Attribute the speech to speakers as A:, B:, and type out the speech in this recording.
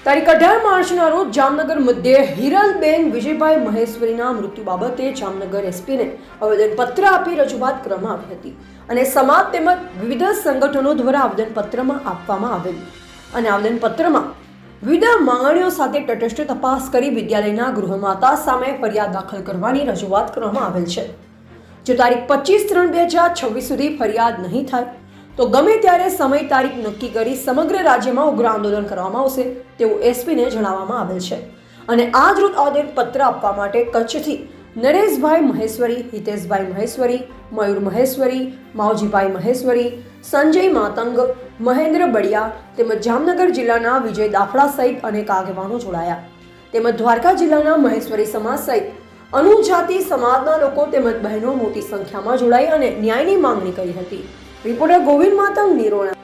A: તારીખ 18 માર્ચના રોજ જામનગર મધ્યે હિરલબેન વિજયભાઈ મહેશ્વરીના મૃત્યુ બાબતે જામનગર એસપીને આવેદનપત્ર આપી રજૂઆત કરવામાં આવી હતી અને સમાજ તેમજ વિવિધ સંગઠનો દ્વારા આવેદનપત્રમાં આપવામાં આવેલ અને આવેદનપત્રમાં વિવિધ માંગણીઓ સાથે તટસ્થ તપાસ કરી વિદ્યાલયના ગૃહમાતા સામે ફરિયાદ દાખલ કરવાની રજૂઆત કરવામાં આવેલ છે। જો તારીખ 25/3/2026 સુધી ફરિયાદ નહીં થાય તો ગમે ત્યારે સમય તારીખ નક્કી કરી સમગ્ર રાજ્યમાં ઉગ્ર આંદોલન કરવામાં આવશે તેવું એસપીને જણાવવામાં આવેલ છે અને આજ રોજ આવેદનપત્ર આપવા માટે કચ્છથી નરેશભાઈ મહેશ્વરી, હિતેશભાઈ મહેશ્વરી, મયુર મહેશ્વરી, માવજીભાઈ મહેશ્વરી, સંજય માતંગ, મહેન્દ્ર બળિયા તેમજ જામનગર જિલ્લાના વિજય દાફડા સહિત અનેક આગેવાનો જોડાયા તેમજ દ્વારકા જિલ્લાના મહેશ્વરી સમાજ સહિત અનુજાતિ સમાજના લોકો તેમજ બહેનો મોટી સંખ્યામાં જોડાઈ અને ન્યાયની માંગણી કરી હતી। રિપોર્ટર ગોવિંદ માતંગ, નિરોણા।